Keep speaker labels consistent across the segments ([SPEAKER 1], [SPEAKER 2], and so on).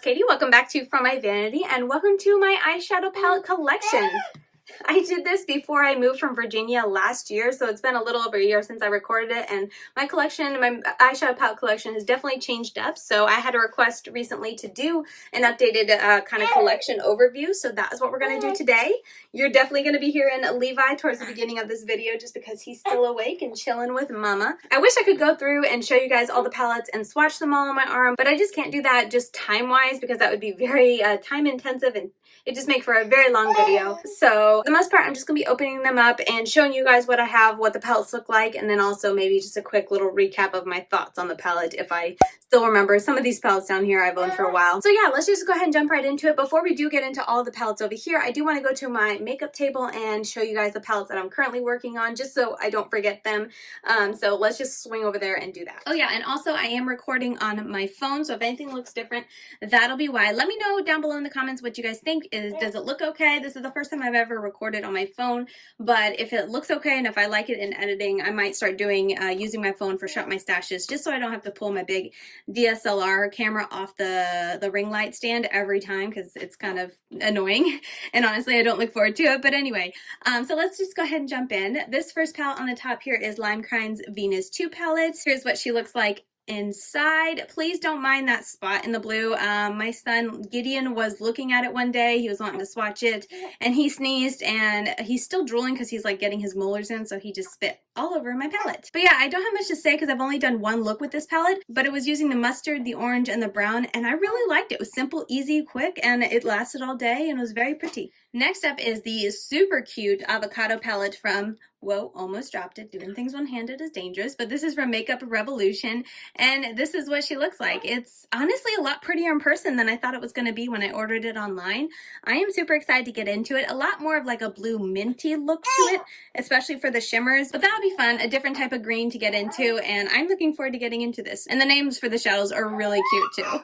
[SPEAKER 1] Katie. Welcome back to From My Vanity and welcome to my eyeshadow palette collection. I did this before I moved from Virginia last year, so it's been a little over a year since I recorded it, and my collection, my eyeshadow palette collection has definitely changed up, so I had a request recently to do an updated kind of collection overview, so that is what we're going to do today. You're definitely going to be hearing Levi towards the beginning of this video just because he's still awake and chilling with mama. I wish I could go through and show you guys all the palettes and swatch them all on my arm, but I just can't do that just time-wise because that would be very time-intensive and it just make for a very long video. So for the most part, I'm just going to be opening them up and showing you guys what I have, what the palettes look like, and then also maybe just a quick little recap of my thoughts on the palette if I still remember. Some of these palettes down here I've owned for a while. So yeah, let's just go ahead and jump right into it. Before we do get into all the palettes over here, I do want to go to my makeup table and show you guys the palettes that I'm currently working on just so I don't forget them. So let's just swing over there and do that. Oh yeah, and also I am recording on my phone, so if anything looks different, that'll be why. Let me know down below in the comments what you guys think. Does it look okay? This is the first time I've ever recorded on my phone, but if it looks okay and if I like it in editing, I might start doing using my phone for Shop My Stashes just so I don't have to pull my big DSLR camera off the ring light stand every time because it's kind of annoying and honestly I don't look forward to it. But anyway, so let's just go ahead and jump in. This first palette on the top here is Lime Crime's Venus 2 palette. Here's what she looks like inside. Please don't mind that spot in the blue. My son Gideon was looking at it one day. He was wanting to swatch it and he sneezed and he's still drooling because he's like getting his molars in, so he just spit all over my palette. But yeah, I don't have much to say because I've only done one look with this palette, but it was using the mustard, the orange, and the brown, and I really liked it. It was simple, easy, quick, and it lasted all day and was very pretty. Next up is the super cute avocado palette from, whoa, almost dropped it. Doing things one-handed is dangerous, but this is from Makeup Revolution, and this is what she looks like. It's honestly a lot prettier in person than I thought it was going to be when I ordered it online. I am super excited to get into it. A lot more of like a blue minty look to it, especially for the shimmers, but that'll be fun. A different type of green to get into, and I'm looking forward to getting into this. And the names for the shadows are really cute too.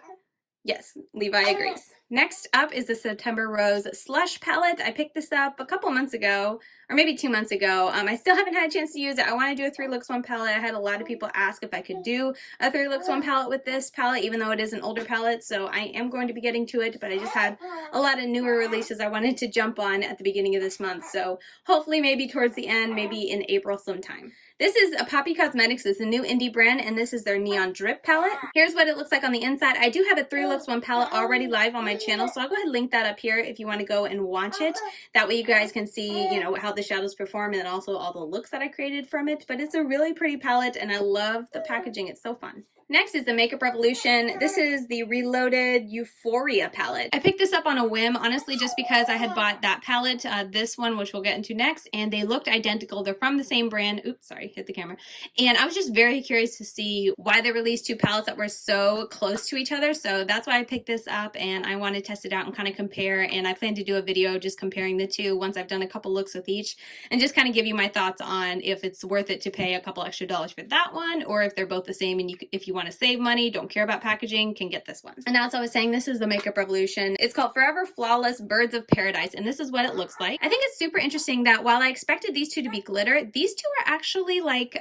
[SPEAKER 1] Yes, Levi agrees. Next up is the September Rose Slush palette. I picked this up a couple months ago, or maybe 2 months ago. I still haven't had a chance to use it. I want to do a 3 looks 1 palette. I had a lot of people ask if I could do a 3 looks 1 palette with this palette, even though it is an older palette. So I am going to be getting to it, but I just had a lot of newer releases I wanted to jump on at the beginning of this month. So hopefully maybe towards the end, maybe in April sometime. This is a Poppy Cosmetics. It's a new indie brand, and this is their Neon Drip palette. Here's what it looks like on the inside. I do have a 3 looks 1 palette already live on my channel, so I'll go ahead and link that up here if you want to go and watch it. That way you guys can see, you know, how the shadows perform and then also all the looks that I created from it. But it's a really pretty palette, and I love the packaging. It's so fun. Next is the Makeup Revolution. This is the Reloaded Euphoria palette. I picked this up on a whim, honestly, just because I had bought that palette, this one, which we'll get into next, and they looked identical. They're from the same brand. Oops, sorry, hit the camera. And I was just very curious to see why they released 2 palettes that were so close to each other. So that's why I picked this up, and I want to test it out and kind of compare. And I plan to do a video just comparing the 2 once I've done a couple looks with each, and just kind of give you my thoughts on if it's worth it to pay a couple extra dollars for that one, or if they're both the same and if you want to save money, don't care about packaging, can get this one. And as I was saying, this is the Makeup Revolution. It's called Forever Flawless Birds of Paradise, and this is what it looks like. I think it's super interesting that while I expected these 2 to be glitter, these 2 are actually like,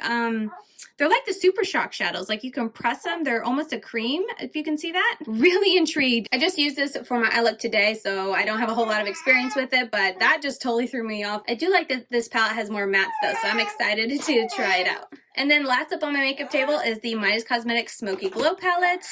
[SPEAKER 1] they're like the Super Shock shadows. Like you can press them. They're almost a cream, if you can see that. Really intrigued. I just used this for my eye look today, so I don't have a whole lot of experience with it, but that just totally threw me off. I do like that this palette has more mattes though, so I'm excited to try it out. And then last up on my makeup table is the Midas Cosmetics Smoky Glow palette.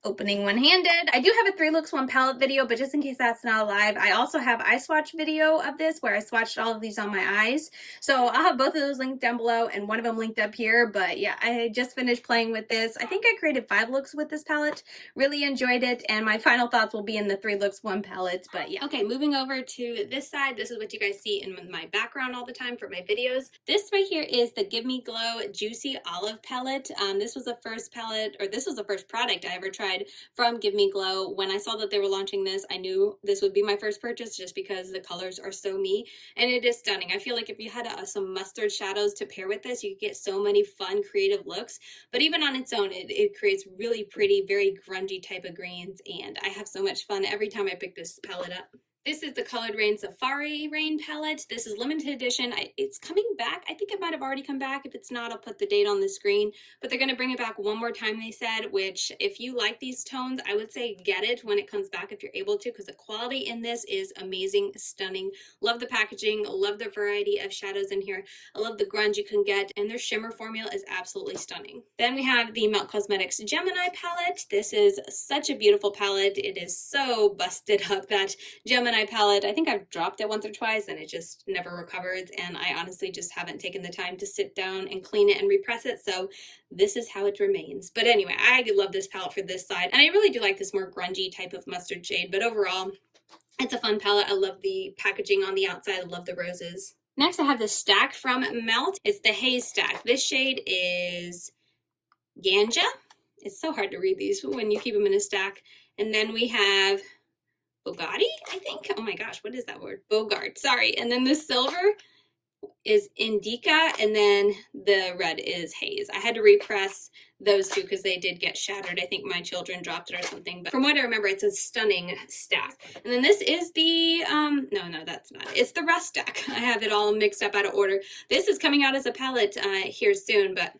[SPEAKER 1] Opening one-handed. I do have a 3 looks 1 palette video, but just in case that's not live, I also have eye swatch video of this where I swatched all of these on my eyes. So I'll have both of those linked down below and one of them linked up here. But yeah, I just finished playing with this. I think I created 5 looks with this palette. Really enjoyed it, and my final thoughts will be in the 3 looks 1 palette. But yeah. Okay, moving over to this side. This is what you guys see in my background all the time for my videos. This right here is the Give Me Glow Juicy Olive palette. This was the first palette, or this was the first product I ever tried from Give Me Glow. When I saw that they were launching this, I knew this would be my first purchase just because the colors are so me, and it is stunning. I feel like if you had some mustard shadows to pair with this, you could get so many fun creative looks, but even on its own, it creates really pretty, very grungy type of greens, and I have so much fun every time I pick this palette up. This is the Colored Rain Safari Rain palette. This is limited edition. It's coming back. I think it might have already come back. If it's not, I'll put the date on the screen. But they're going to bring it back one more time, they said, which if you like these tones, I would say get it when it comes back if you're able to, because the quality in this is amazing, stunning. Love the packaging. Love the variety of shadows in here. I love the grunge you can get, and their shimmer formula is absolutely stunning. Then we have the Melt Cosmetics Gemini palette. This is such a beautiful palette. It is so busted up, that Gemini palette. I think I've dropped it once or twice and it just never recovered, and I honestly just haven't taken the time to sit down and clean it and repress it, so this is how it remains. But anyway, I love this palette for this side, and I really do like this more grungy type of mustard shade, but overall it's a fun palette. I love the packaging on the outside. I love the roses. Next I have the stack from Melt. It's the Haze stack. This shade is Ganja. It's so hard to read these when you keep them in a stack. And then we have Bogatti, I think. Oh my gosh, what is that word? Bogart, sorry. And then the silver is Indica, and then the red is Haze. I had to repress those two because they did get shattered. I think my children dropped it or something, but from what I remember, it's a stunning stack. And then this is the, no, that's not it. It's the Rust stack. I have it all mixed up out of order. This is coming out as a palette here soon, but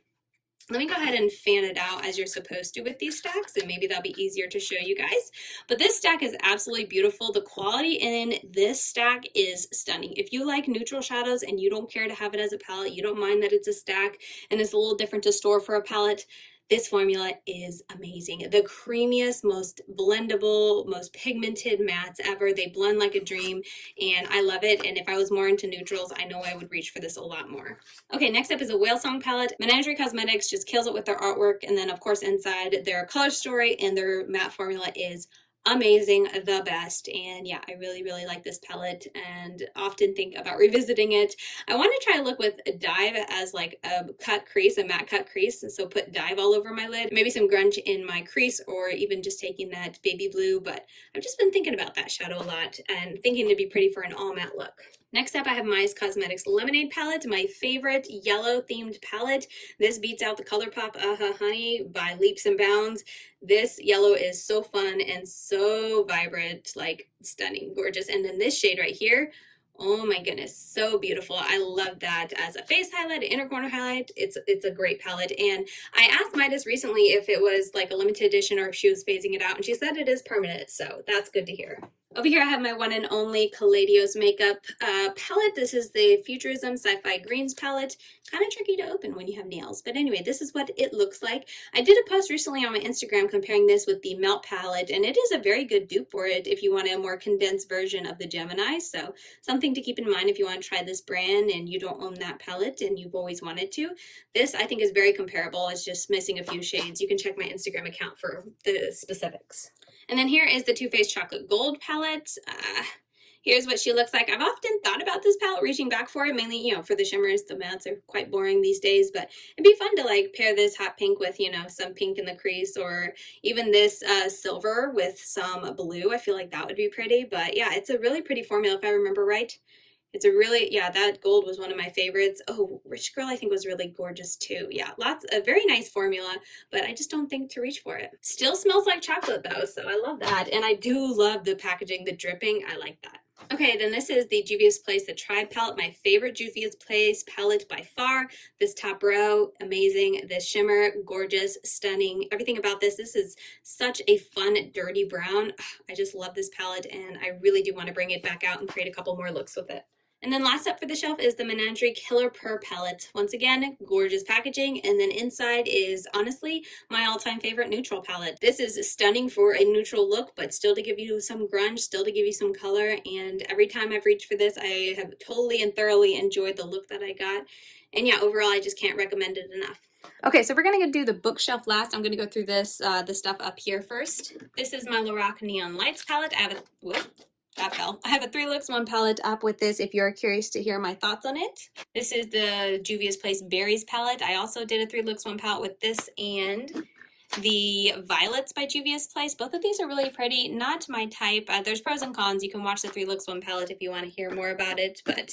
[SPEAKER 1] let me go ahead and fan it out as you're supposed to with these stacks, and maybe that'll be easier to show you guys. But this stack is absolutely beautiful. The quality in this stack is stunning. If you like neutral shadows and you don't care to have it as a palette, you don't mind that it's a stack and it's a little different to store for a palette, this formula is amazing. The creamiest, most blendable, most pigmented mattes ever. They blend like a dream, and I love it. And if I was more into neutrals, I know I would reach for this a lot more. Okay, next up is a Whale Song palette. Menagerie Cosmetics just kills it with their artwork, and then of course inside their color story and their matte formula is amazing, the best. And yeah, I really like this palette and often think about revisiting it. I want to try a look with Dive as like a cut crease, a matte cut crease, and so put Dive all over my lid, maybe some grunge in my crease, or even just taking that baby blue. But I've just been thinking about that shadow a lot and thinking it'd be pretty for an all matte look. Next up, I have Mize Cosmetics Lemonade palette, my favorite yellow themed palette. This beats out the ColourPop Honey by leaps and bounds. This yellow is so fun and so vibrant, like stunning, gorgeous. And then this shade right here, oh my goodness, so beautiful. I love that as a face highlight, an inner corner highlight. It's a great palette. And I asked Midas recently if it was like a limited edition or if she was phasing it out, and she said it is permanent, so that's good to hear. Over here I have my one and only Caladios makeup palette. This is the Futurism Sci-Fi Greens palette. Kind of tricky to open when you have nails, but anyway, this is what it looks like. I did a post recently on my Instagram comparing this with the Melt palette, and it is a very good dupe for it if you want a more condensed version of the Gemini. So something to keep in mind if you want to try this brand and you don't own that palette and you've always wanted to. This I think is very comparable. It's just missing a few shades. You can check my Instagram account for the specifics. And then here is the Too Faced Chocolate Gold palette. Here's what she looks like. I've often thought about this palette, reaching back for it, mainly, you know, for the shimmers. The mattes are quite boring these days, but it'd be fun to like pair this hot pink with, you know, some pink in the crease, or even this silver with some blue. I feel like that would be pretty, but yeah, it's a really pretty formula if I remember right. It's a really, yeah, that gold was one of my favorites. Oh, Rich Girl I think was really gorgeous too. Yeah, a very nice formula, but I just don't think to reach for it. Still smells like chocolate though, so I love that. And I do love the packaging, the dripping, I like that. Okay, then this is the Juvia's Place, the Tribe palette, my favorite Juvia's Place palette by far. This top row, amazing. This shimmer, gorgeous, stunning. Everything about this is such a fun, dirty brown. I just love this palette, and I really do want to bring it back out and create a couple more looks with it. And then last up for the shelf is the Menagerie Killer Purr palette. Once again, gorgeous packaging, and then inside is honestly my all-time favorite neutral palette. This is stunning for a neutral look, but still to give you some grunge, still to give you some color, and every time I've reached for this, I have totally and thoroughly enjoyed the look that I got. And yeah, overall, I just can't recommend it enough. Okay, so we're gonna do the bookshelf last. I'm gonna go through this, the stuff up here first. This is my Lorac Neon Lights palette. I have a 3 looks 1 palette up with this if you're curious to hear my thoughts on it. This is the Juvia's Place Berries palette. I also did a 3 looks 1 palette with this and the Violets by Juvia's Place. Both of these are really pretty, not my type. There's pros and cons. You can watch the 3 looks 1 palette if you want to hear more about it, but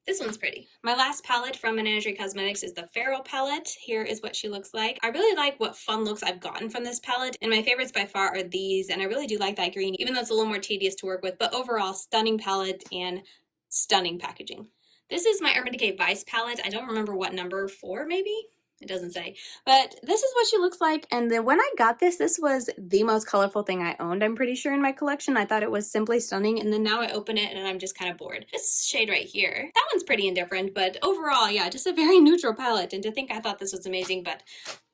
[SPEAKER 1] This one's pretty. My last palette from Menagerie Cosmetics is the Floral palette. Here is what she looks like. I really like what fun looks I've gotten from this palette, and my favorites by far are these, and I really do like that green, even though it's a little more tedious to work with, but overall, stunning palette and stunning packaging. This is my Urban Decay Vice palette. I don't remember what number 4, maybe? It doesn't say, but this is what she looks like. And then when I got this, this was the most colorful thing I owned, I'm pretty sure, in my collection. I thought it was simply stunning, and then now I open it and I'm just kind of bored. This shade right here, that one's pretty indifferent, but overall, yeah, just a very neutral palette. And to think I thought this was amazing, but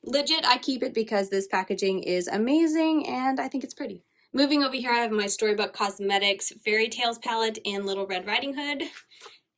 [SPEAKER 1] legit, I keep it because this packaging is amazing and I think it's pretty. Moving over here, I have my Storybook Cosmetics Fairy Tales palette in Little Red Riding Hood.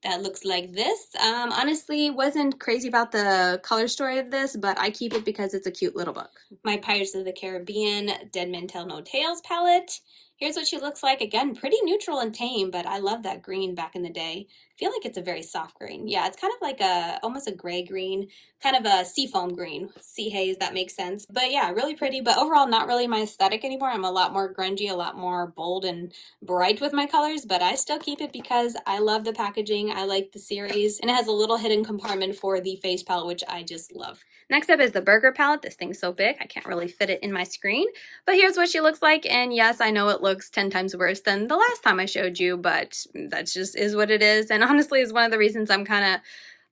[SPEAKER 1] That looks like this. Honestly, wasn't crazy about the color story of this, but I keep it because it's a cute little book. My Pirates of the Caribbean Dead Men Tell No Tales palette. Here's what she looks like. Again, pretty neutral and tame, but I love that green back in the day. I feel like it's a very soft green. Yeah, it's kind of like almost a gray green, kind of a seafoam green. Sea haze, that makes sense. But yeah, really pretty, but overall not really my aesthetic anymore. I'm a lot more grungy, a lot more bold and bright with my colors, but I still keep it because I love the packaging, I like the series, and it has a little hidden compartment for the face palette, which I just love. Next up is the Burger palette. This thing's so big, I can't really fit it in my screen, but here's what she looks like, and yes, I know it looks 10 times worse than the last time I showed you, but that just is what it is, and honestly is one of the reasons I'm kind of,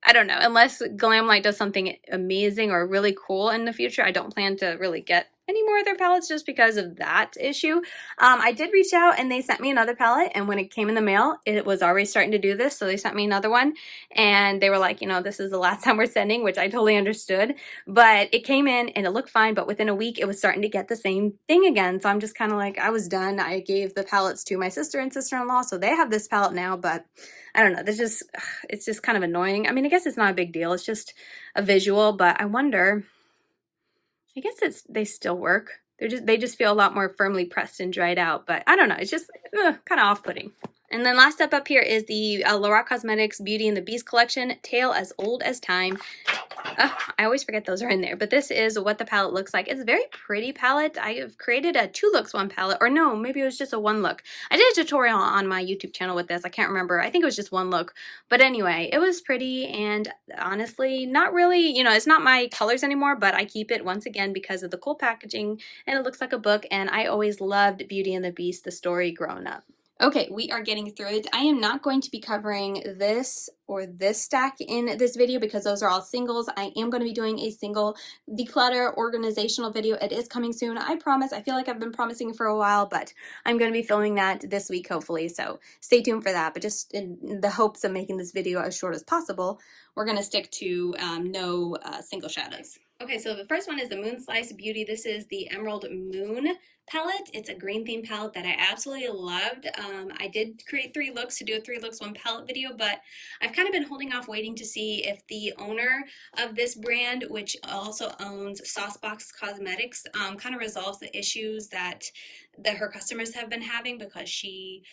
[SPEAKER 1] I don't know, unless Glamlight does something amazing or really cool in the future, I don't plan to really get any more of their palettes just because of that issue. I did reach out and they sent me another palette, and when it came in the mail, it was already starting to do this, so they sent me another one, and they were like, you know, this is the last time we're sending, which I totally understood, but it came in and it looked fine, but within a week, it was starting to get the same thing again, so I'm just kind of like, I was done. I gave the palettes to my sister and sister-in-law, so they have this palette now, but I don't know, it's just kind of annoying. I mean, I guess it's not a big deal, it's just a visual, but I wonder, I guess they still work. They just feel a lot more firmly pressed and dried out, but I don't know, it's just kind of off-putting. And then last up here is the L'Oreal Cosmetics Beauty and the Beast collection, Tale as Old as Time. I always forget those are in there, but this is what the palette looks like. It's a very pretty palette. I have created a 2 looks 1 palette, or no, maybe it was just a 1 look. I did a tutorial on my YouTube channel with this. I can't remember. I think it was just 1 look, but anyway, it was pretty, and honestly, not really, you know, it's not my colors anymore, but I keep it once again because of the cool packaging, and it looks like a book, and I always loved Beauty and the Beast, the story, growing up. Okay, we are getting through it. I am not going to be covering this or this stack in this video because those are all singles. I am going to be doing a single declutter organizational video. It is coming soon, I promise. I feel like I've been promising for a while, but I'm going to be filming that this week, hopefully, so stay tuned for that. But just in the hopes of making this video as short as possible, we're going to stick to no single shadows. Okay, so the first one is the Moon Slice Beauty. This is the Emerald Moon palette. It's a green theme palette that I absolutely loved. I did create 3 looks to do a 3 looks 1 palette video, but I've kind of been holding off waiting to see if the owner of this brand, which also owns Saucebox Cosmetics, kind of resolves the issues that her customers have been having, because she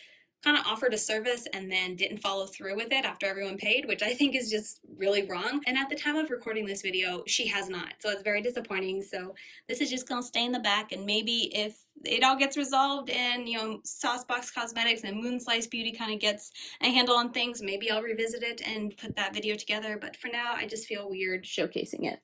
[SPEAKER 1] kind of offered a service and then didn't follow through with it after everyone paid, which I think is just really wrong. And at the time of recording this video, she has not. So it's very disappointing. So this is just gonna stay in the back, and maybe if it all gets resolved and, you know, Saucebox Cosmetics and Moon Slice Beauty kind of gets a handle on things, maybe I'll revisit it and put that video together. But for now, I just feel weird showcasing it.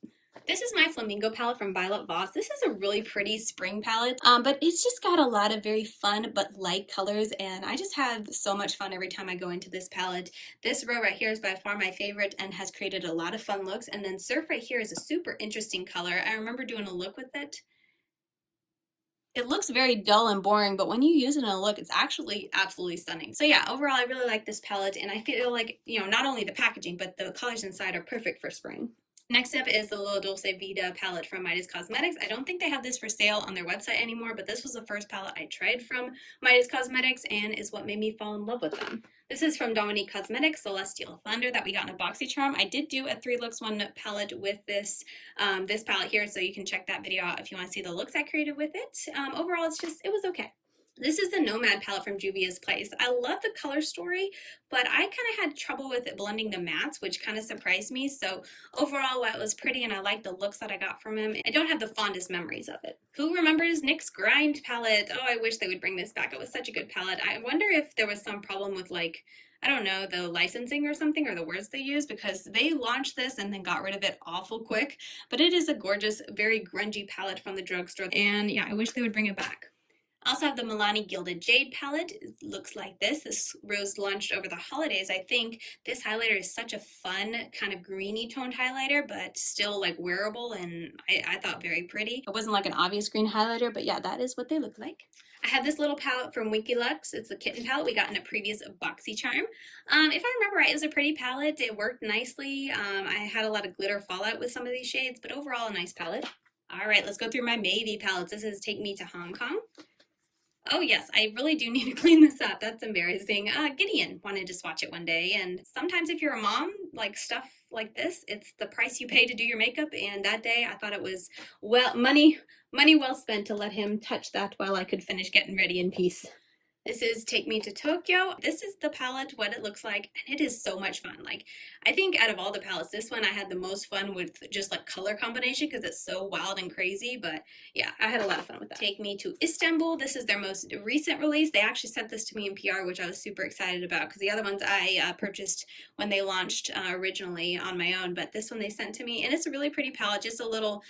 [SPEAKER 1] This is my Flamingo palette from Violet Voss. This is a really pretty spring palette, but it's just got a lot of very fun but light colors, and I just have so much fun every time I go into this palette. This row right here is by far my favorite and has created a lot of fun looks, and then Surf right here is a super interesting color. I remember doing a look with it. It looks very dull and boring, but when you use it in a look, it's actually absolutely stunning. So yeah, overall, I really like this palette, and I feel like, you know, not only the packaging, but the colors inside are perfect for spring. Next up is the Little Dulce Vita palette from Midas Cosmetics. I don't think they have this for sale on their website anymore, but this was the first palette I tried from Midas Cosmetics and is what made me fall in love with them. This is from Dominique Cosmetics, Celestial Thunder, that we got in a BoxyCharm. I did do a 3 looks 1 palette with this this palette here, so you can check that video out if you want to see the looks I created with it. Overall, it was okay. This is the Nomad palette from Juvia's Place. I love the color story, but I kind of had trouble with it blending the mattes, which kind of surprised me. So overall, while it was pretty and I liked the looks that I got from him, I don't have the fondest memories of it. Who remembers Nick's Grind palette? Oh, I wish they would bring this back. It was such a good palette. I wonder if there was some problem with, like, I don't know, the licensing or something, or the words they use, because they launched this and then got rid of it awful quick. But it is a gorgeous, very grungy palette from the drugstore. And yeah, I wish they would bring it back. I also have the Milani Gilded Jade palette. It looks like this. This rose launched over the holidays, I think. This highlighter is such a fun, kind of greeny toned highlighter, but still like wearable, and I thought very pretty. It wasn't like an obvious green highlighter, but yeah, that is what they look like. I have this little palette from Winky Lux. It's a kitten palette we got in a previous boxy charm. If I remember right, it was a pretty palette. It worked nicely. I had a lot of glitter fallout with some of these shades, but overall a nice palette. All right, let's go through my Maybe palettes. This is Take Me to Hong Kong. Oh yes, I really do need to clean this up. That's embarrassing. Gideon wanted to swatch it one day, and sometimes if you're a mom, like stuff like this, it's the price you pay to do your makeup, and that day I thought it was, well, money well spent to let him touch that while I could finish getting ready in peace. This is Take Me to Tokyo. This is the palette, what it looks like, and it is so much fun. Like, I think out of all the palettes, this one I had the most fun with just like color combination because it's so wild and crazy, but yeah, I had a lot of fun with that. Take Me to Istanbul. This is their most recent release. They actually sent this to me in PR, which I was super excited about because the other ones I purchased when they launched originally on my own, but this one they sent to me, and it's a really pretty palette, just a little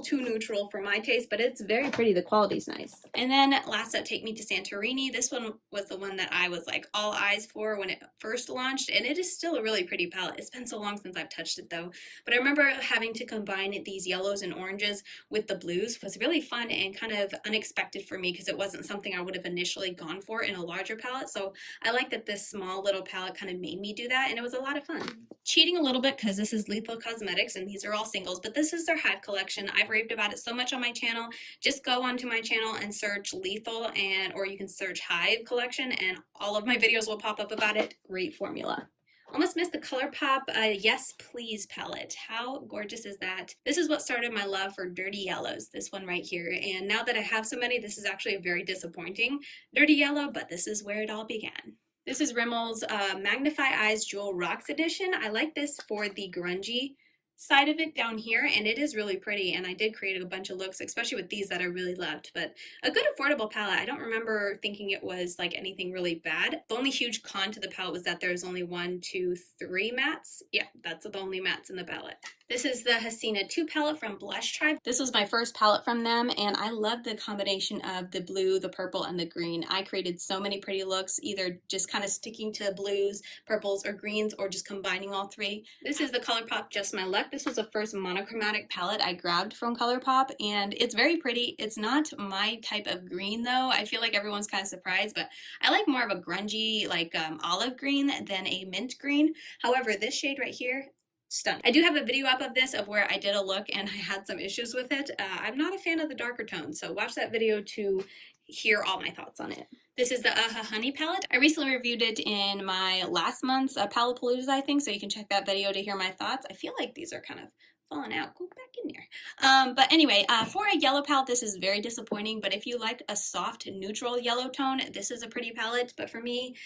[SPEAKER 1] too neutral for my taste, but it's very pretty. The quality's nice. And then last up, Take Me to Santorini. This one was the one that I was like all eyes for when it first launched, and it is still a really pretty palette. It's been so long since I've touched it though, but I remember having to combine these yellows and oranges with the blues. It was really fun and kind of unexpected for me because it wasn't something I would have initially gone for in a larger palette, so I like that this small little palette kind of made me do that, and it was a lot of fun. Cheating a little bit because this is Lethal Cosmetics and these are all singles, but this is their Hive collection. I've raved about it so much on my channel. Just go onto my channel and search Lethal, or you can search Hive collection, and all of my videos will pop up about it. Great formula. Almost missed the ColourPop Yes Please palette. How gorgeous is that? This is what started my love for dirty yellows, this one right here. And now that I have so many, this is actually a very disappointing dirty yellow, but this is where it all began. This is Rimmel's Magnify Eyes Jewel Rocks edition. I like this for the grungy side of it down here, and it is really pretty, and I did create a bunch of looks, especially with these that I really loved. But a good affordable palette. I don't remember thinking it was like anything really bad. The only huge con to the palette was that there's only 1, 2, 3 mattes. Yeah, that's the only mattes in the palette. This is the Hasina 2 palette from Blush Tribe. This was my first palette from them, and I love the combination of the blue, the purple, and the green. I created so many pretty looks, either just kind of sticking to blues, purples, or greens, or just combining all three. This is the ColourPop Just My Luck. This was the first monochromatic palette I grabbed from ColourPop, and it's very pretty. It's not my type of green though. I feel like everyone's kind of surprised, but I like more of a grungy, like olive green than a mint green. However, this shade right here, stunning. I do have a video up of this of where I did a look and I had some issues with it. I'm not a fan of the darker tones, so watch that video to hear all my thoughts on it. This is the Honey palette. I recently reviewed it in my last month's Paletopalooza, I think, so you can check that video to hear my thoughts. I feel like these are kind of falling out. Go back in there. But anyway, for a yellow palette, this is very disappointing, but if you like a soft, neutral yellow tone, this is a pretty palette, but for me,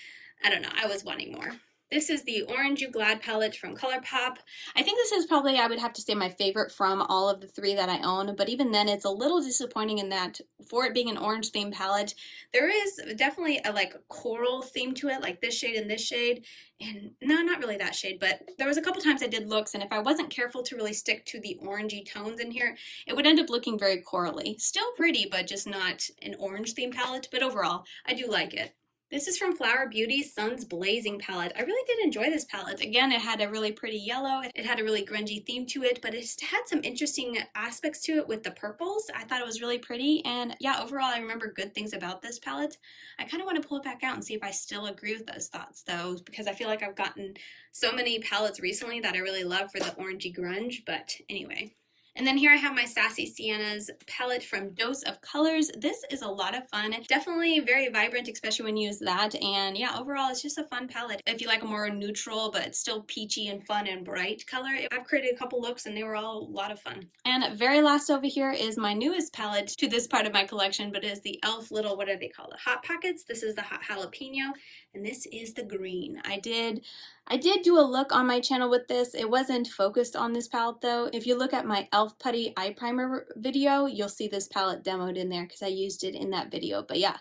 [SPEAKER 1] I don't know, I was wanting more. This is the Orange You Glad palette from ColourPop. I think this is probably, I would have to say, my favorite from all of the 3 that I own, but even then it's a little disappointing in that for it being an orange themed palette, there is definitely a like coral theme to it, like this shade and this shade, and no, not really that shade, but there was a couple times I did looks, and if I wasn't careful to really stick to the orangey tones in here, it would end up looking very corally. Still pretty, but just not an orange themed palette, but overall, I do like it. This is from Flower Beauty's Sun's Blazing palette. I really did enjoy this palette. Again, it had a really pretty yellow. It had a really grungy theme to it, but it had some interesting aspects to it with the purples. I thought it was really pretty, and yeah, overall, I remember good things about this palette. I kind of want to pull it back out and see if I still agree with those thoughts, though, because I feel like I've gotten so many palettes recently that I really love for the orangey grunge, but anyway. And then here I have my Sassy Sienna's palette from Dose of Colors. This is a lot of fun. Definitely very vibrant, especially when you use that. And yeah, overall, it's just a fun palette. If you like a more neutral, but still peachy and fun and bright color, I've created a couple looks and they were all a lot of fun. And very last over here is my newest palette to this part of my collection, but it is the e.l.f. little, what are they called? Hot Pockets. This is the Hot Jalapeno, and this is the green. I did do a look on my channel with this. It wasn't focused on this palette though. If you look at my e.l.f. Putty Eye Primer video, you'll see this palette demoed in there because I used it in that video. But yeah,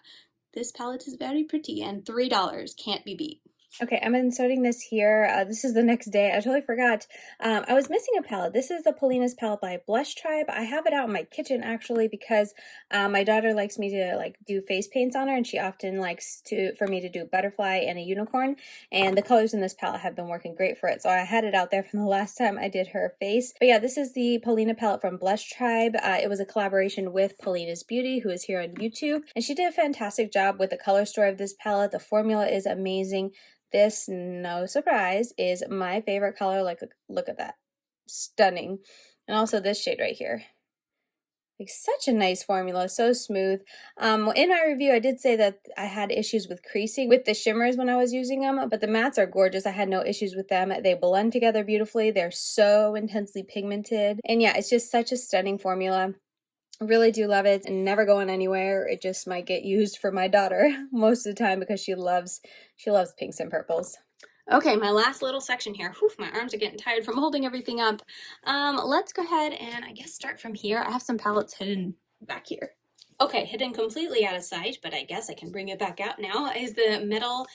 [SPEAKER 1] this palette is very pretty and $3 can't be beat. Okay, I'm inserting this here. This is the next day. I totally forgot. I was missing a palette. This is the Polina's palette by Blush Tribe. I have it out in my kitchen actually because my daughter likes me to like do face paints on her, and she often likes for me to do butterfly and a unicorn. And the colors in this palette have been working great for it. So I had it out there from the last time I did her face. But yeah, this is the Polina palette from Blush Tribe. It was a collaboration with Polina's Beauty, who is here on YouTube, and she did a fantastic job with the color story of this palette. The formula is amazing. This, no surprise, is my favorite color. Like, look at that. Stunning. And also this shade right here. Like, such a nice formula, so smooth. In my review, I did say that I had issues with creasing with the shimmers when I was using them, but the mattes are gorgeous. I had no issues with them. They blend together beautifully. They're so intensely pigmented. And yeah, it's just such a stunning formula. I really do love it, and never going anywhere. It just might get used for my daughter most of the time because she loves pinks and purples. Okay, my last little section here. Whew, my arms are getting tired from holding everything up. Let's go ahead and I guess start from here. I have some palettes hidden back here. Okay, hidden completely out of sight, but I guess I can bring it back out now, is the Metal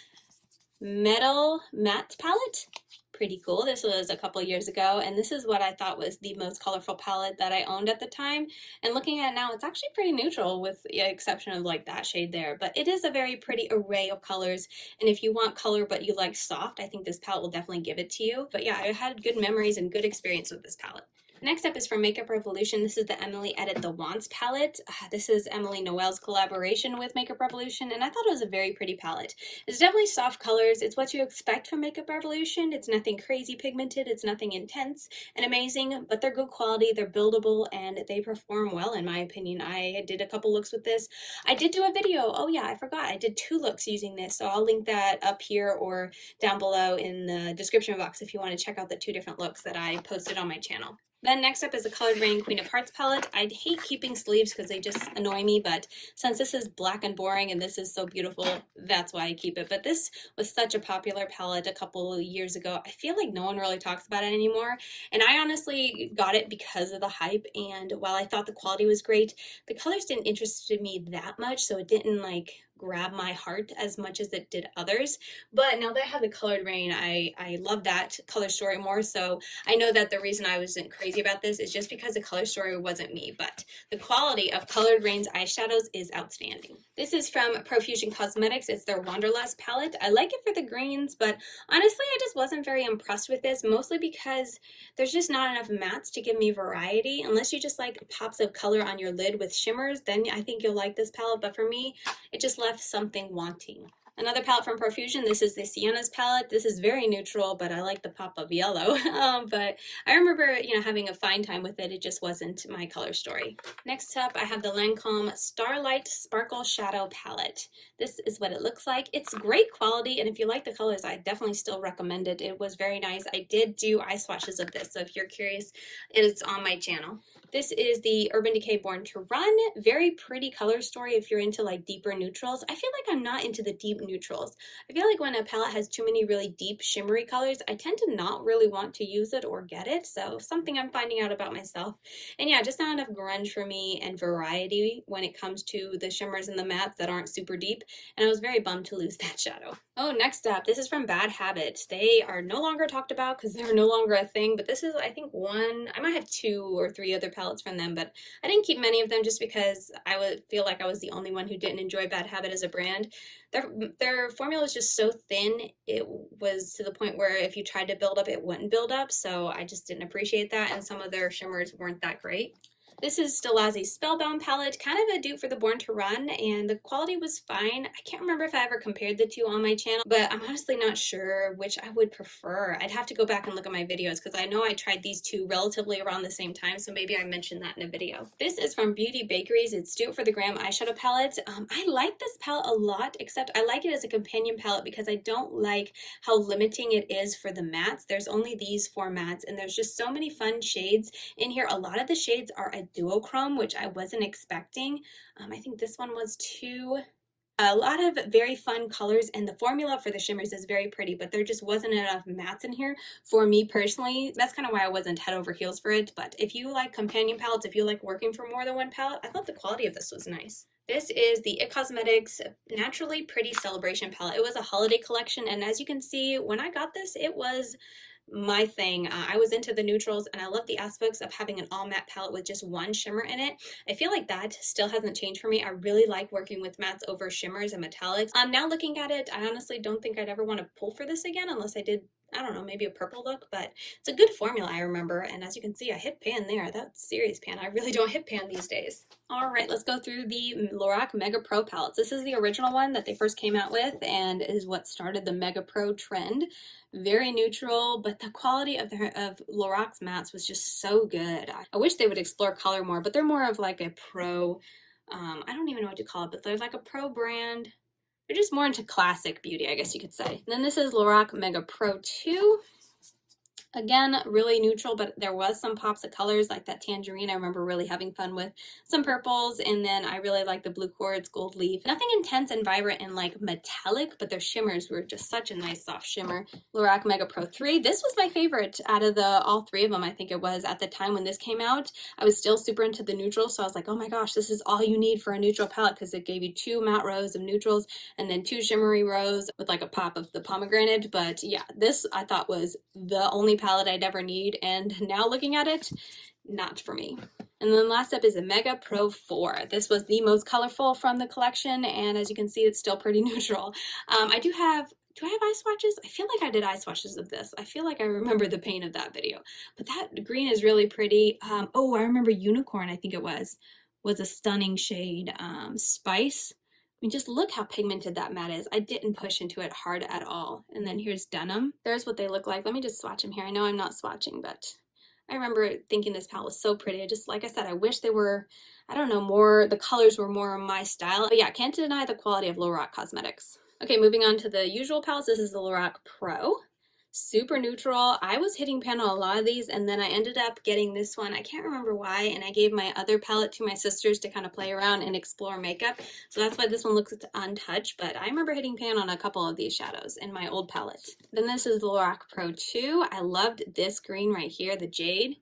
[SPEAKER 1] Matte palette. Pretty cool. This was a couple years ago, and this is what I thought was the most colorful palette that I owned at the time. And looking at it now, it's actually pretty neutral with the exception of like that shade there, but it is a very pretty array of colors. And if you want color but you like soft, I think this palette will definitely give it to you. But yeah, I had good memories and good experience with this palette. Next up is from Makeup Revolution. This is the Emily Edit the Wants palette. This is Emily Noel's collaboration with Makeup Revolution, and I thought it was a very pretty palette. It's definitely soft colors. It's what you expect from Makeup Revolution. It's nothing crazy pigmented. It's nothing intense and amazing, but they're good quality. They're buildable, and they perform well, in my opinion. I did a couple looks with this. I did do a video. Oh yeah, I forgot. I did 2 looks using this, so I'll link that up here or down below in the description box if you want to check out the 2 different looks that I posted on my channel. Then next up is the Colored Rain Queen of Hearts palette. I hate keeping sleeves because they just annoy me, but since this is black and boring and this is so beautiful, that's why I keep it. But this was such a popular palette a couple years ago. I feel like no one really talks about it anymore, and I honestly got it because of the hype, and while I thought the quality was great, the colors didn't interest me that much, so it didn't like grab my heart as much as it did others. But now that I have the Colored Rain, I love that color story more, so I know that the reason I wasn't crazy about this is just because the color story wasn't me, but the quality of Colored Rain's eyeshadows is outstanding. This is from Profusion Cosmetics. It's their Wanderlust palette. I like it for the greens, but honestly, I just wasn't very impressed with this, mostly because there's just not enough mattes to give me variety. Unless you just like pops of color on your lid with shimmers, then I think you'll like this palette, but for me, it just left something wanting. Another palette from Profusion, this is the Sienna's palette. This is very neutral, but I like the pop of yellow. But I remember, having a fine time with it. It just wasn't my color story. Next up, I have the Lancome Starlight Sparkle Shadow palette. This is what it looks like. It's great quality, and if you like the colors, I definitely still recommend it. It was very nice. I did do eye swatches of this, so if you're curious, it's on my channel. This is the Urban Decay Born to Run. Very pretty color story if you're into like deeper neutrals. I feel like I'm not into the deep neutrals. I feel like when a palette has too many really deep shimmery colors, I tend to not really want to use it or get it. So something I'm finding out about myself. And yeah, just not enough grunge for me and variety when it comes to the shimmers and the mattes that aren't super deep. And I was very bummed to lose that shadow. Oh, next up, this is from Bad Habit. They are no longer talked about because they're no longer a thing, but this is, I think, I might have 2 or 3 other palettes from them, but I didn't keep many of them just because I would feel like I was the only one who didn't enjoy Bad Habit as a brand. Their formula was just so thin, it was to the point where if you tried to build up, it wouldn't build up, so I just didn't appreciate that, and some of their shimmers weren't that great. This is Stilazzi's Spellbound palette, kind of a dupe for the Born to Run, and the quality was fine. I can't remember if I ever compared the 2 on my channel, but I'm honestly not sure which I would prefer. I'd have to go back and look at my videos because I know I tried these 2 relatively around the same time, so maybe I mentioned that in a video. This is from Beauty Bakeries. It's Dupe for the Gram eyeshadow palette. I like this palette a lot, except I like it as a companion palette because I don't like how limiting it is for the mattes. There's only these 4 mattes, and there's just so many fun shades in here. A lot of the shades are a duochrome, which I wasn't expecting. I think this one was 2 A lot of very fun colors, and the formula for the shimmers is very pretty, but there just wasn't enough mattes in here for me personally. That's kind of why I wasn't head over heels for it, but if you like companion palettes, if you like working for more than one palette, I thought the quality of this was nice. This is the It Cosmetics Naturally Pretty Celebration palette. It was a holiday collection, and as you can see, when I got this, it was my thing. I was into the neutrals, and I love the aspects of having an all matte palette with just one shimmer in it. I feel like that still hasn't changed for me. I really like working with mattes over shimmers and metallics. Now looking at it, I honestly don't think I'd ever want to pull for this again unless I did, I don't know, maybe a purple look, but it's a good formula, I remember. And as you can see, I hit pan there. That's serious pan. I really don't hit pan these days. All right, let's go through the Lorac Mega Pro palettes. This is the original one that they first came out with and is what started the Mega Pro trend. Very neutral, but the quality of Lorac's mattes was just so good. I wish they would explore color more, but they're more of like a pro, I don't even know what to call it, but they're like a pro brand. They're just more into classic beauty, I guess you could say. And then this is Lorac Mega Pro 2. Again, really neutral, but there was some pops of colors like that tangerine I remember really having fun with. Some purples, and then I really like the blue quartz, gold leaf. Nothing intense and vibrant and like metallic, but their shimmers were just such a nice soft shimmer. Lorac Mega Pro 3. This was my favorite out of all three of them, I think it was. At the time when this came out, I was still super into the neutrals, so I was like, oh my gosh, this is all you need for a neutral palette, because it gave you 2 matte rows of neutrals and then 2 shimmery rows with like a pop of the pomegranate. But yeah, this I thought was the only palette I'd ever need, and now looking at it, not for me. And then last up is a Mega Pro 4. This was the most colorful from the collection, and as you can see, it's still pretty neutral. Do I have eye swatches? I feel like I did eye swatches of this. I feel like I remember the paint of that video, but that green is really pretty. Oh, I remember Unicorn, I think it was a stunning shade. Spice. I mean, just look how pigmented that matte is. I didn't push into it hard at all. And then here's Denim. There's what they look like. Let me just swatch them here. I know I'm not swatching, but I remember thinking this palette was so pretty. I just, like I said, I wish they were, I don't know, more, the colors were more my style. But yeah, can't deny the quality of Lorac Cosmetics. Okay, moving on to the usual palettes. This is the Lorac Pro. Super neutral. I was hitting pan on a lot of these, and then I ended up getting this one. I can't remember why, and I gave my other palette to my sisters to kind of play around and explore makeup. So that's why this one looks untouched, but I remember hitting pan on a couple of these shadows in my old palette. Then this is the Lorac Pro 2. I loved this green right here, the jade.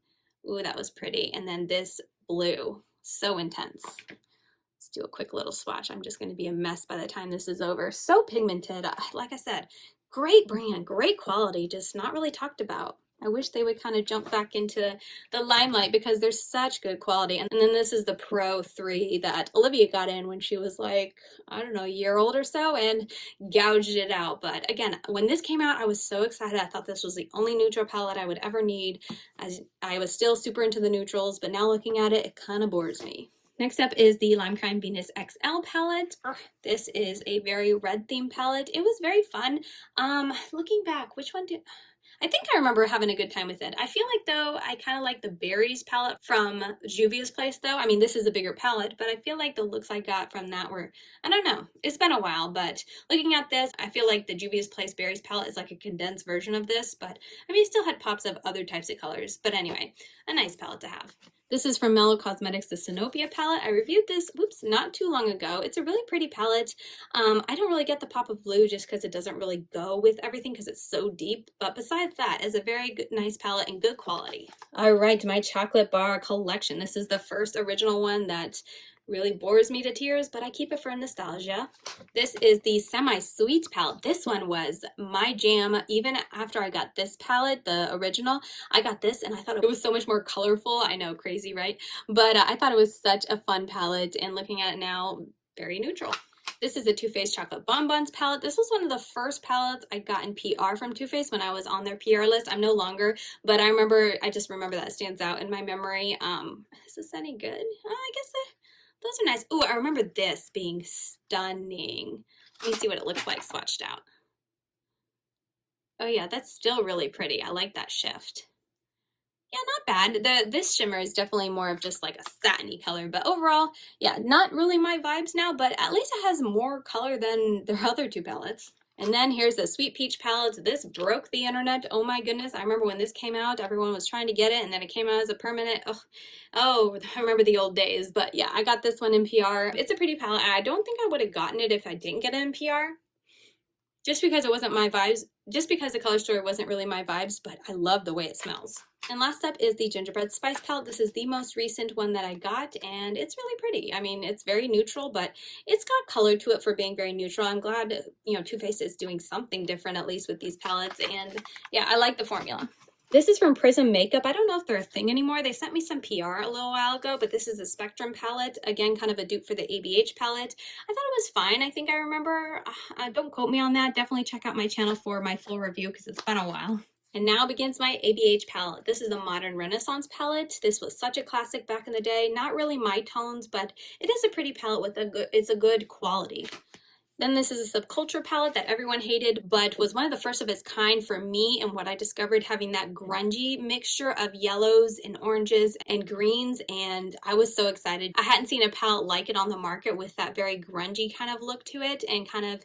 [SPEAKER 1] Ooh, that was pretty. And then this blue, so intense. Let's do a quick little swatch. I'm just going to be a mess by the time this is over. So pigmented. Like I said, great brand, great quality, just not really talked about. I wish they would kind of jump back into the limelight because they're such good quality. And then this is the Pro 3 that Olivia got in when she was like, I don't know, a year old or so, and gouged it out. But again, when this came out, I was so excited. I thought this was the only neutral palette I would ever need. As I was still super into the neutrals, but now looking at it, it kind of bores me. Next up is the Lime Crime Venus XL palette. This is a very red themed palette. It was very fun. Looking back, which one did... I think I remember having a good time with it. I feel like, though, I kind of like the Berries palette from Juvia's Place, though. I mean, this is a bigger palette, but I feel like the looks I got from that were, I don't know. It's been a while, but looking at this, I feel like the Juvia's Place Berries palette is like a condensed version of this, but I mean, it still had pops of other types of colors. But anyway, a nice palette to have. This is from Mellow Cosmetics, the Sinopia palette. I reviewed this, not too long ago. It's a really pretty palette. I don't really get the pop of blue just because it doesn't really go with everything because it's so deep. But besides that, it's a very good, nice palette and good quality. All right, my chocolate bar collection. This is the first original one that really bores me to tears, but I keep it for nostalgia. This is the Semi-Sweet palette. This one was my jam. Even after I got this palette, the original, I got this and I thought it was so much more colorful. I know, crazy, right? But I thought it was such a fun palette, and looking at it now, very neutral. This is the Too Faced Chocolate Bonbons palette. This was one of the first palettes I got in PR from Too Faced when I was on their PR list. I'm no longer, but I just remember that stands out in my memory. Is this any good? I guess those are nice. Ooh, I remember this being stunning. Let me see what it looks like swatched out. Oh yeah, that's still really pretty. I like that shift. Yeah, not bad. This shimmer is definitely more of just like a satiny color, but overall, yeah, not really my vibes now, but at least it has more color than their other two palettes. And then here's the Sweet Peach palette. This broke the internet. Oh my goodness. I remember when this came out, everyone was trying to get it, and then it came out as a permanent. Oh, I remember the old days. But yeah, I got this one in PR. It's a pretty palette. I don't think I would have gotten it if I didn't get it in PR. Just because it wasn't my vibes, just because the color story wasn't really my vibes, but I love the way it smells. And last up is the Gingerbread Spice palette. This is the most recent one that I got, and it's really pretty. I mean, it's very neutral, but it's got color to it for being very neutral. I'm glad, you know, Too Faced is doing something different, at least with these palettes, and yeah, I like the formula. This is from Prism Makeup. I don't know if they're a thing anymore. They sent me some PR a little while ago, but this is a Spectrum palette. Again, kind of a dupe for the ABH palette. I thought it was fine. I think I remember. Don't quote me on that. Definitely check out my channel for my full review because it's been a while. And now begins my ABH palette. This is the Modern Renaissance palette. This was such a classic back in the day. Not really my tones, but it is a pretty palette with it's a good quality. Then this is a Subculture palette that everyone hated, but was one of the first of its kind for me, and what I discovered, having that grungy mixture of yellows and oranges and greens, and I was so excited. I hadn't seen a palette like it on the market with that very grungy kind of look to it, and kind of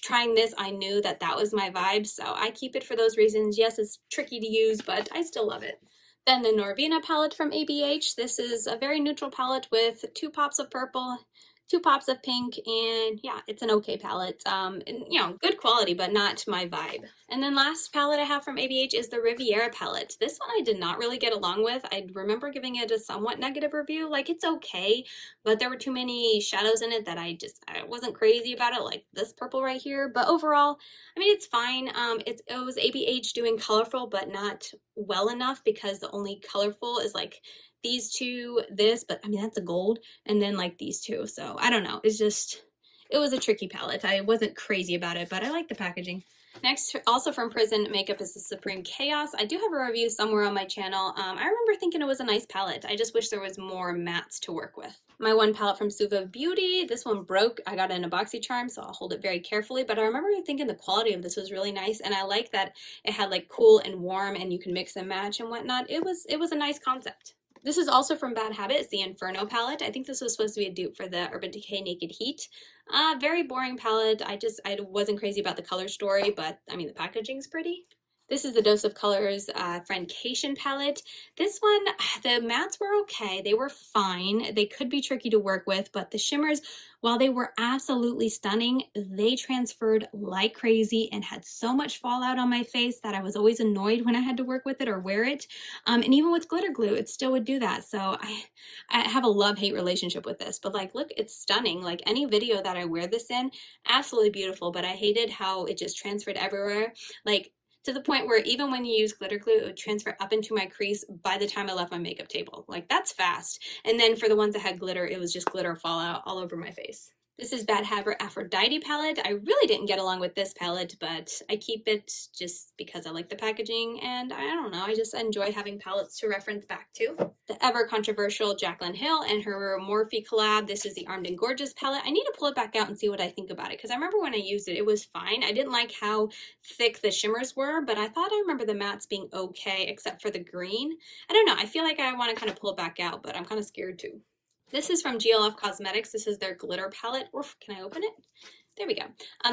[SPEAKER 1] trying this, I knew that that was my vibe, so I keep it for those reasons. Yes, it's tricky to use, but I still love it. Then the Norvina palette from ABH. This is a very neutral palette with 2 pops of purple, 2 pops of pink, and yeah, it's an okay palette. And, you know, good quality, but not my vibe. And then last palette I have from ABH is the Riviera palette. This one I did not really get along with. I remember giving it a somewhat negative review. Like, it's okay, but there were too many shadows in it that I wasn't crazy about it, like this purple right here. But overall, I mean, it's fine. It was ABH doing colorful, but not well enough, because the only colorful is like these two, this, but I mean, that's a gold, and then like these two. So I don't know. It's just, it was a tricky palette. I wasn't crazy about it, but I like the packaging. Next, also from Prism Makeup, is the Supreme Chaos. I do have a review somewhere on my channel. I remember thinking it was a nice palette. I just wish there was more mattes to work with. My one palette from Suva Beauty, this one broke. I got it in a BoxyCharm, so I'll hold it very carefully, but I remember thinking the quality of this was really nice, and I like that it had like cool and warm, and you can mix and match and whatnot. It was a nice concept. This is also from Bad Habit. It's the Inferno palette. I think this was supposed to be a dupe for the Urban Decay Naked Heat. Very boring palette. I wasn't crazy about the color story, but I mean, the packaging's pretty. This is the Dose of Colors Friendcation palette. This one, the mattes were okay. They were fine. They could be tricky to work with, but the shimmers, while they were absolutely stunning, they transferred like crazy and had so much fallout on my face that I was always annoyed when I had to work with it or wear it. And even with glitter glue, it still would do that. So I have a love-hate relationship with this, but like, look, it's stunning. Like, any video that I wear this in, absolutely beautiful, but I hated how it just transferred everywhere. Like, to the point where even when you use glitter glue, it would transfer up into my crease by the time I left my makeup table. Like, that's fast. And then for the ones that had glitter, it was just glitter fallout all over my face. This is Bad Habit Aphrodite palette. I really didn't get along with this palette, but I keep it just because I like the packaging, and I don't know, I just enjoy having palettes to reference back to. The ever controversial Jaclyn Hill and her Morphe collab. This is the Armed and Gorgeous palette. I need to pull it back out and see what I think about it, because I remember when I used it, it was fine. I didn't like how thick the shimmers were, but I thought I remember the mattes being okay, except for the green. I don't know, I feel like I want to kind of pull it back out, but I'm kind of scared too. This is from GLF Cosmetics. This is their glitter palette. Oof, can I open it? There we go.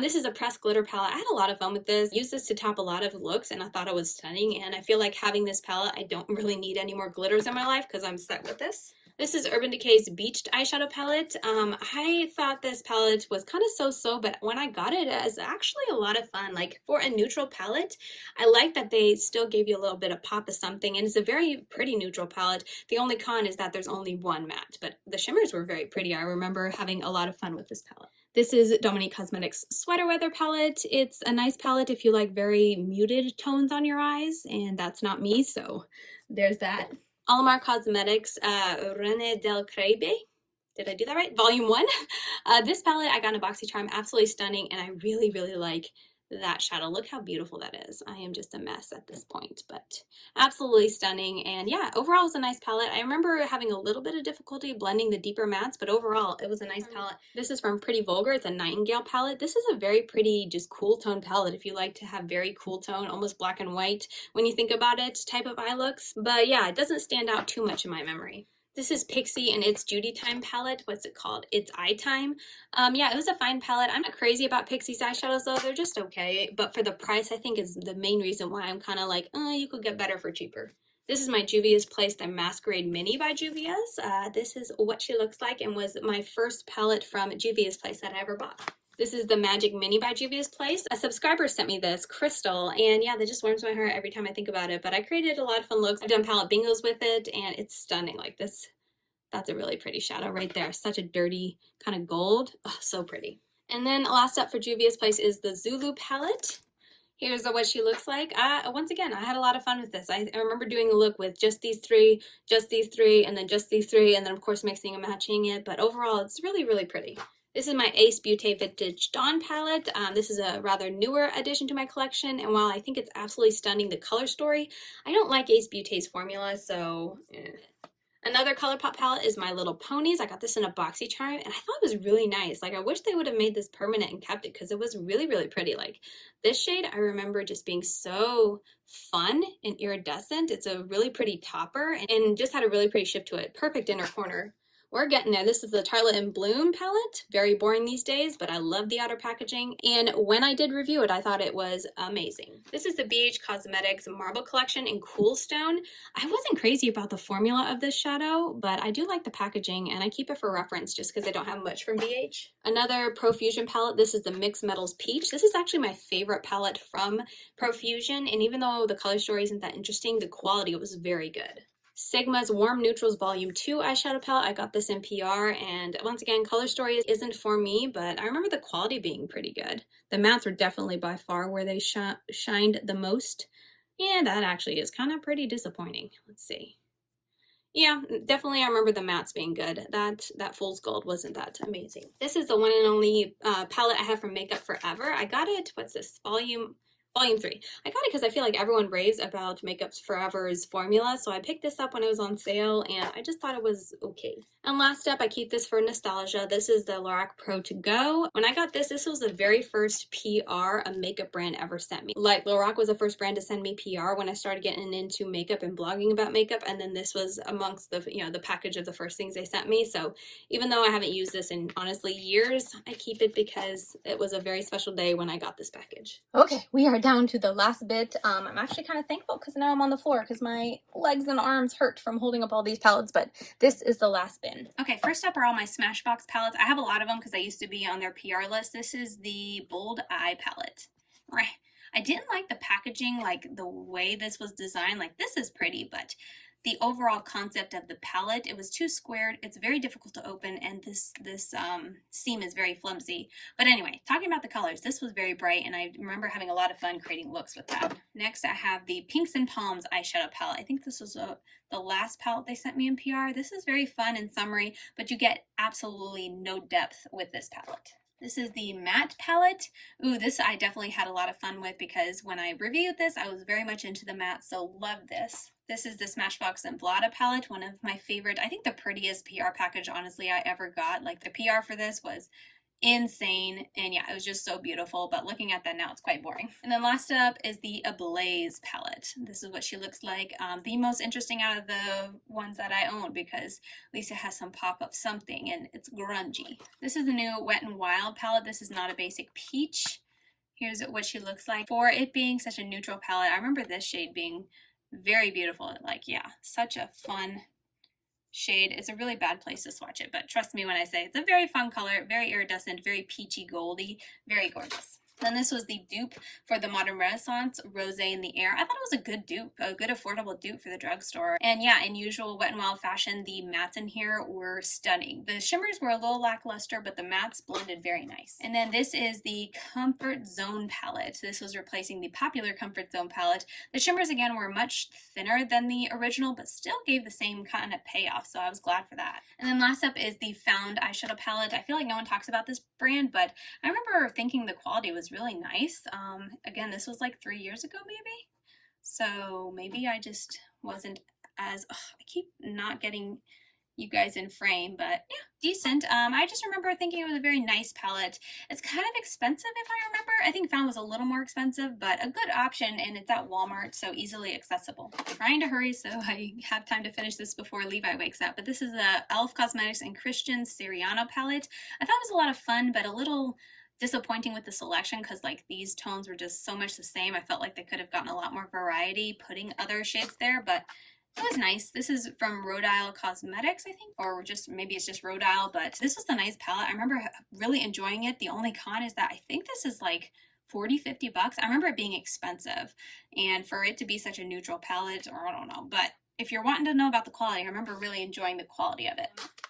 [SPEAKER 1] This is a pressed glitter palette. I had a lot of fun with this. Used this to top a lot of looks, and I thought it was stunning. And I feel like having this palette, I don't really need any more glitters in my life because I'm set with this. This is Urban Decay's Beached eyeshadow palette. I thought this palette was kind of so-so, but when I got it, it was actually a lot of fun. Like, for a neutral palette, I like that they still gave you a little bit of pop of something, and it's a very pretty neutral palette. The only con is that there's only one matte, but the shimmers were very pretty. I remember having a lot of fun with this palette. This is Dominique Cosmetics Sweater Weather palette. It's a nice palette if you like very muted tones on your eyes, and that's not me, so there's that. Alamar Cosmetics René del Crebe. Did I do that right? Volume 1. This palette I got in a BoxyCharm, absolutely stunning, and I really, really like that shadow. Look how beautiful that is. I am just a mess at this point, but absolutely stunning. And yeah, overall it was a nice palette. I remember having a little bit of difficulty blending the deeper mattes, but overall it was a nice palette. This is from Pretty Vulgar. It's a Nightingale palette. This is a very pretty, just cool tone palette if you like to have very cool tone, almost black and white when you think about it type of eye looks. But yeah, it doesn't stand out too much in my memory. This is Pixie and It's Judy Time palette. What's it called? It's Eye Time. Yeah, it was a fine palette. I'm not crazy about Pixie's eyeshadows though. They're just okay. But for the price, I think is the main reason why I'm kind of like, oh, you could get better for cheaper. This is my Juvia's Place, the Masquerade Mini by Juvia's. This is what she looks like and was my first palette from Juvia's Place that I ever bought. This is the Magic Mini by Juvia's Place. A subscriber sent me this, Crystal, and yeah, that just warms my heart every time I think about it. But I created a lot of fun looks. I've done palette bingos with it, and it's stunning. Like this, that's a really pretty shadow right there. Such a dirty kind of gold. Oh, so pretty. And then last up for Juvia's Place is the Zulu palette. Here's what she looks like. Once again, I had a lot of fun with this. I remember doing a look with just these three, and then just these three, and then of course mixing and matching it. But overall, it's really, really pretty. This is my Ace Beauté Vintage Dawn palette. This is a rather newer addition to my collection, and while I think it's absolutely stunning, the color story, I don't like Ace Beauté's formula, so Another ColourPop palette is My Little Ponies. I got this in a boxy charm, and I thought it was really nice. Like, I wish they would have made this permanent and kept it because it was really, really pretty. Like, this shade, I remember just being so fun and iridescent. It's a really pretty topper and just had a really pretty shift to it. Perfect inner corner. We're getting there. This is the Tarlet in Bloom palette. Very boring these days, but I love the outer packaging. And when I did review it, I thought it was amazing. This is the BH Cosmetics Marble Collection in Cool Stone. I wasn't crazy about the formula of this shadow, but I do like the packaging, and I keep it for reference just because I don't have much from BH. Another Profusion palette. This is the Mixed Metals Peach. This is actually my favorite palette from Profusion, and even though the color story isn't that interesting, the quality was very good. Sigma's Warm Neutrals Volume 2 eyeshadow palette. I got this in PR, and once again, color story isn't for me, but I remember the quality being pretty good. The mattes were definitely by far where they shined the most, and that actually is kind of pretty disappointing. Let's see. Yeah, definitely I remember the mattes being good. That Fool's Gold wasn't that amazing. This is the one and only palette I have from Makeup Forever. I got it, what's this, Volume 3. I got it because I feel like everyone raves about Makeup Forever's formula, so I picked this up when it was on sale, and I just thought it was okay. And last up, I keep this for nostalgia. This is the Lorac Pro To Go. When I got this was the very first PR a makeup brand ever sent me. Like, Lorac was the first brand to send me PR when I started getting into makeup and blogging about makeup, and then this was amongst the, the package of the first things they sent me. So even though I haven't used this in, honestly, years, I keep it because it was a very special day when I got this package. Okay, we are down to the last bit. I'm actually kind of thankful because now I'm on the floor because my legs and arms hurt from holding up all these palettes, but this is the last bin. Okay, first up are all my Smashbox palettes. I have a lot of them because I used to be on their PR list. This is the Bold Eye palette. I didn't like the packaging, like the way this was designed. Like, this is pretty, but the overall concept of the palette, it was too squared. It's very difficult to open, and this seam is very flimsy. But anyway, talking about the colors, this was very bright, and I remember having a lot of fun creating looks with that. Next, I have the Pinks and Palms eyeshadow palette. I think this was the last palette they sent me in PR. This is very fun and summery, but you get absolutely no depth with this palette. This is the matte palette. Ooh, this I definitely had a lot of fun with because when I reviewed this, I was very much into the matte, so love this. This is the Smashbox Emblata palette, one of my favorite, I think the prettiest PR package, honestly, I ever got. Like, the PR for this was insane, and yeah, it was just so beautiful, but looking at that now, it's quite boring. And then last up is the Ablaze palette. This is what she looks like. The most interesting out of the ones that I own because Lisa has some pop of something, and it's grungy. This is the new Wet n Wild palette. This is not a basic peach. Here's what she looks like. For it being such a neutral palette, I remember this shade being very beautiful. Like, yeah, such a fun shade. It's a really bad place to swatch it, but trust me when I say it's a very fun color, very iridescent, very peachy goldy, very gorgeous. Then this was the dupe for the Modern Renaissance, Rosé in the Air. I thought it was a good dupe, a good affordable dupe for the drugstore. And yeah, in usual Wet n Wild fashion, the mattes in here were stunning. The shimmers were a little lackluster, but the mattes blended very nice. And then this is the Comfort Zone palette. This was replacing the popular Comfort Zone palette. The shimmers, again, were much thinner than the original, but still gave the same kind of payoff, so I was glad for that. And then last up is the Found eyeshadow palette. I feel like no one talks about this brand, but I remember thinking the quality was really nice. Again, this was like 3 years ago maybe, so maybe I just wasn't as I keep not getting you guys in frame, but yeah, decent. I just remember thinking it was a very nice palette. It's kind of expensive if I remember. I think Found was a little more expensive, but a good option, and it's at Walmart, so easily accessible. Trying to hurry so I have time to finish this before Levi wakes up, but this is the e.l.f. Cosmetics and Christian Siriano palette. I thought it was a lot of fun, but a little disappointing with the selection because like these tones were just so much the same. I felt like they could have gotten a lot more variety putting other shades there, but it was nice. This is from Rhode Isle Cosmetics, I think, or just maybe it's just Rhode Isle, but this was a nice palette. I remember really enjoying it. The only con is that I think this is like 40-50 bucks. I remember it being expensive, and for it to be such a neutral palette, or I don't know, but if you're wanting to know about the quality, I remember really enjoying the quality of it.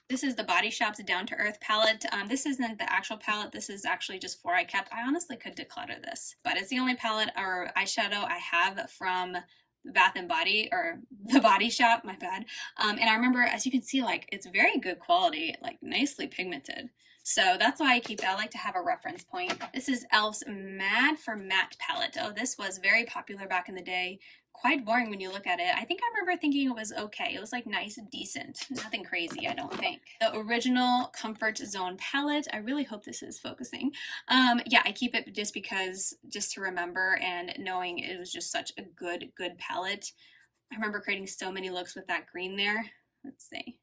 [SPEAKER 1] This is the Body Shop's Down to Earth palette. This isn't the actual palette. This is actually just four I kept. I honestly could declutter this, but it's the only palette or eyeshadow I have from Bath and Body, or the Body Shop, my bad. And I remember, as you can see, like it's very good quality, like nicely pigmented. So that's why I keep it. I like to have a reference point. This is e.l.f.'s Mad for Matte palette. Oh, this was very popular back in the day. Quite boring when you look at it. I think I remember thinking it was okay. It was like nice and decent. Nothing crazy, I don't think. The original Comfort Zone palette. I really hope this is focusing. Yeah, I keep it just because, just to remember, and knowing it was just such a good palette. I remember creating so many looks with that green there. Let's see.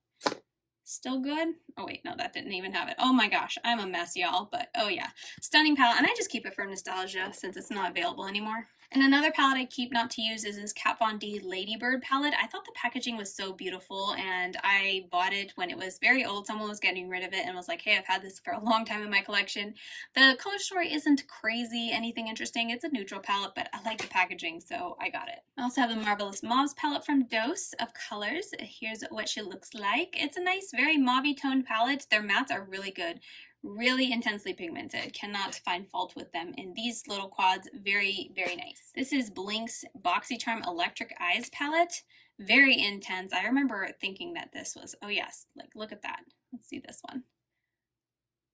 [SPEAKER 1] Still good? Oh wait, no, that didn't even have it. Oh my gosh, I'm a mess, y'all, but oh yeah. Stunning palette, and I just keep it for nostalgia since it's not available anymore. And another palette I keep not to use is this Kat Von D Ladybird palette. I thought the packaging was so beautiful, and I bought it when it was very old. Someone was getting rid of it and was like, hey, I've had this for a long time in my collection. The color story isn't crazy, anything interesting. It's a neutral palette, but I like the packaging, so I got it. I also have the Marvelous Mauves palette from Dose of Colors. Here's what she looks like. It's a nice, very mauve toned palette. Their mattes are really good. Really intensely pigmented. Cannot find fault with them. And these little quads, very nice. This is Blink's BoxyCharm Electric Eyes palette. Very intense. I remember thinking that this was, oh yes, like look at that. Let's see this one.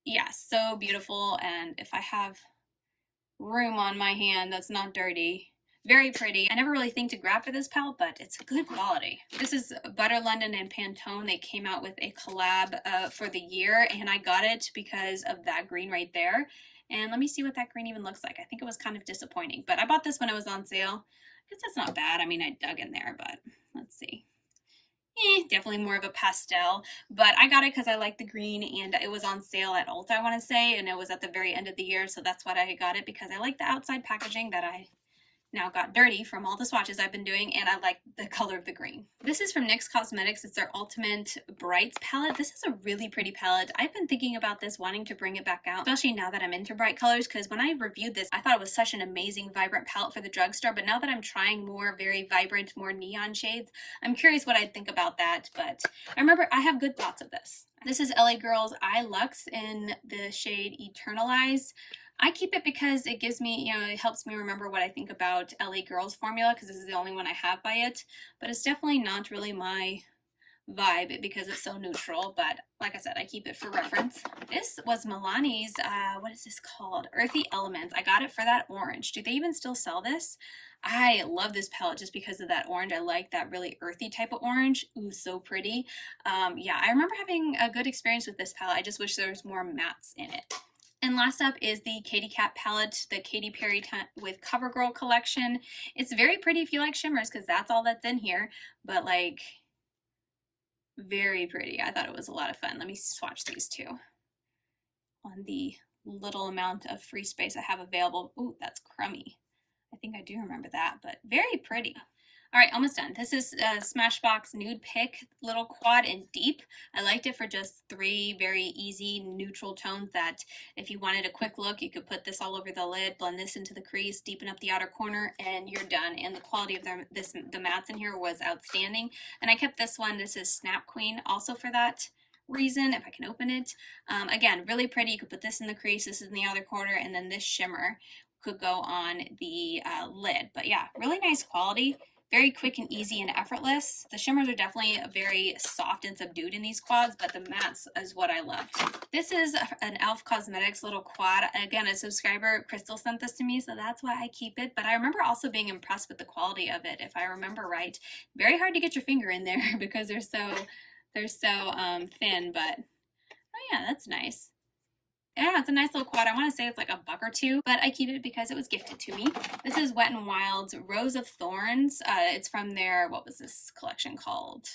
[SPEAKER 1] Yeah, so beautiful. And if I have room on my hand that's not dirty, very pretty. I never really think to grab for this palette, but it's good quality. This is Butter London and Pantone. They came out with a collab for the year, and I got it because of that green right there. And let me see what that green even looks like. I think it was kind of disappointing, but I bought this when it was on sale. I guess that's not bad. I mean, I dug in there, but let's see. Definitely more of a pastel, but I got it because I like the green, and it was on sale at Ulta, I want to say, and it was at the very end of the year, so that's why I got it, because I like the outside packaging that I now got dirty from all the swatches I've been doing, and I like the color of the green. This is from NYX Cosmetics. It's their Ultimate Brights palette. This is a really pretty palette. I've been thinking about this, wanting to bring it back out, especially now that I'm into bright colors, because when I reviewed this, I thought it was such an amazing, vibrant palette for the drugstore, but now that I'm trying more very vibrant, more neon shades, I'm curious what I'd think about that, but I remember I have good thoughts of this. This is LA Girl's Eye Luxe in the shade Eternalize. I keep it because it gives me, it helps me remember what I think about LA Girls formula, because this is the only one I have by it, but it's definitely not really my vibe because it's so neutral, but like I said, I keep it for reference. This was Milani's, what is this called? Earthy Elements. I got it for that orange. Do they even still sell this? I love this palette just because of that orange. I like that really earthy type of orange. Ooh, so pretty. Yeah, I remember having a good experience with this palette. I just wish there was more mattes in it. And last up is the Katy Kat palette, the Katy Perry with CoverGirl collection. It's very pretty if you like shimmers, because that's all that's in here, but like very pretty. I thought it was a lot of fun. Let me swatch these two on the little amount of free space I have available. Ooh, that's crummy. I think I do remember that, but very pretty. All right, almost done. This is Smashbox Nude Pick Little Quad in Deep. I liked it for just 3 very easy neutral tones that if you wanted a quick look, you could put this all over the lid, blend this into the crease, deepen up the outer corner, and you're done. And the quality of the mattes in here was outstanding. And I kept this one. This is Snap Queen, also for that reason, if I can open it. Again, really pretty. You could put this in the crease, this is in the outer corner, and then this shimmer could go on the lid. But yeah, really nice quality. Very quick and easy and effortless. The shimmers are definitely very soft and subdued in these quads, but the mattes is what I love. This is an e.l.f. Cosmetics little quad. Again, a subscriber, Crystal, sent this to me, so that's why I keep it. But I remember also being impressed with the quality of it, if I remember right. Very hard to get your finger in there because they're They're so thin, but oh yeah, that's nice. Yeah, it's a nice little quad. I want to say it's like $1 or $2, but I keep it because it was gifted to me. This is Wet n Wild's Rose of Thorns. It's from their, what was this collection called?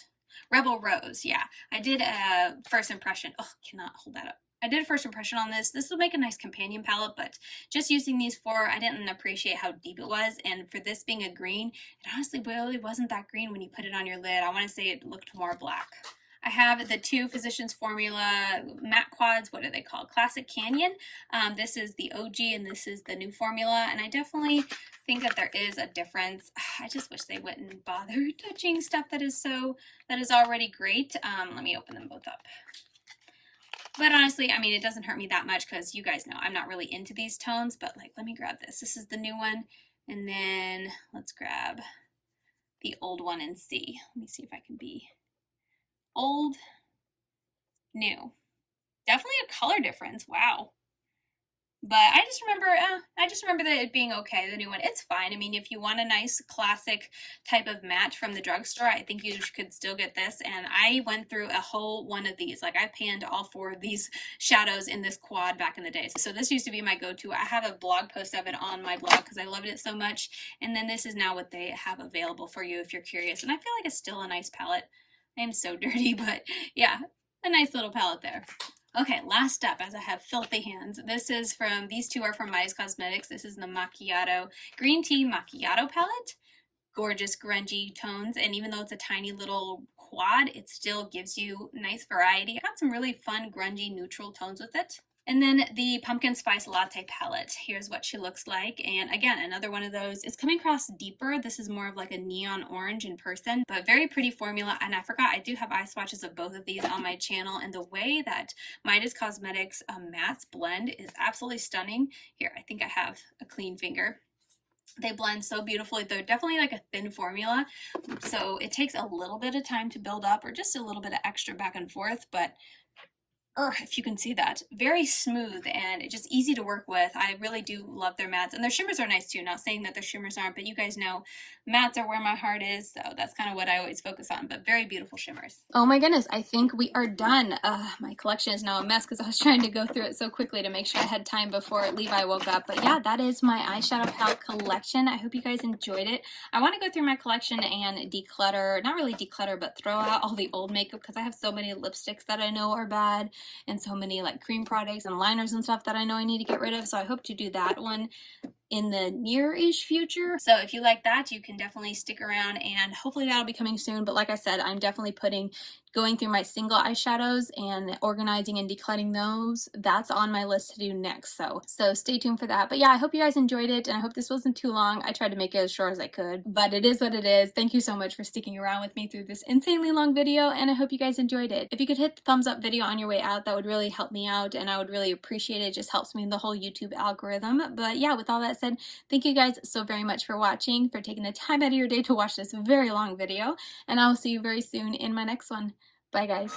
[SPEAKER 1] Rebel Rose, yeah. I did a first impression. Oh, cannot hold that up. I did a first impression on this. This will make a nice companion palette, but just using these four, I didn't appreciate how deep it was. And for this being a green, it honestly really wasn't that green when you put it on your lid. I want to say it looked more black. I have the two Physicians Formula matte quads. What are they called? Classic Canyon. This is the OG and this is the new formula. And I definitely think that there is a difference. I just wish they wouldn't bother touching stuff that is already great. Let me open them both up. But honestly, I mean, it doesn't hurt me that much because you guys know I'm not really into these tones. But like, let me grab this. This is the new one. And then let's grab the old one and see. Let me see if I can be old, new. Definitely a color difference. Wow. But I just remember that it being okay, the new one. It's fine. I mean, if you want a nice classic type of matte from the drugstore, I think you could still get this. And I went through a whole one of these. Like, I panned all 4 of these shadows in this quad back in the day. So this used to be my go-to. I have a blog post of it on my blog because I loved it so much. And then this is now what they have available for you if you're curious. And I feel like it's still a nice palette. I am so dirty, but yeah, a nice little palette there. Okay, last up, as I have filthy hands. These two are from Mice Cosmetics. This is the Macchiato Green Tea Macchiato palette. Gorgeous grungy tones, and even though it's a tiny little quad, it still gives you nice variety. I got some really fun grungy neutral tones with it. And then the Pumpkin Spice Latte palette. Here's what she looks like. And again, another one of those. It's coming across deeper. This is more of like a neon orange in person, but very pretty formula. And I forgot, I do have eye swatches of both of these on my channel. And the way that Midas Cosmetics mattes blend is absolutely stunning. Here, I think I have a clean finger. They blend so beautifully. They're definitely like a thin formula. So it takes a little bit of time to build up or just a little bit of extra back and forth, but if you can see that, very smooth and just easy to work with. I really do love their mattes, and their shimmers are nice too. Not saying that their shimmers aren't, but you guys know mattes are where my heart is, so that's kind of what I always focus on, but very beautiful shimmers. Oh my goodness, I think we are done. My collection is now a mess because I was trying to go through it so quickly to make sure I had time before Levi woke up. But yeah, that is my eyeshadow palette collection. I hope you guys enjoyed it. I want to go through my collection and declutter, not really declutter, but throw out all the old makeup because I have so many lipsticks that I know are bad and so many like cream products and liners and stuff that I know I need to get rid of. So I hope to do that one in the near-ish future. So if you like that, you can definitely stick around and hopefully that'll be coming soon. But like I said, I'm definitely going through my single eyeshadows and organizing and decluttering those. That's on my list to do next. So stay tuned for that. But yeah, I hope you guys enjoyed it and I hope this wasn't too long. I tried to make it as short as I could, but it is what it is. Thank you so much for sticking around with me through this insanely long video and I hope you guys enjoyed it. If you could hit the thumbs up video on your way out, that would really help me out and I would really appreciate it. It just helps me in the whole YouTube algorithm. But yeah, with all that said, thank you guys so very much for watching, for taking the time out of your day to watch this very long video, and I will see you very soon in my next one. Bye guys.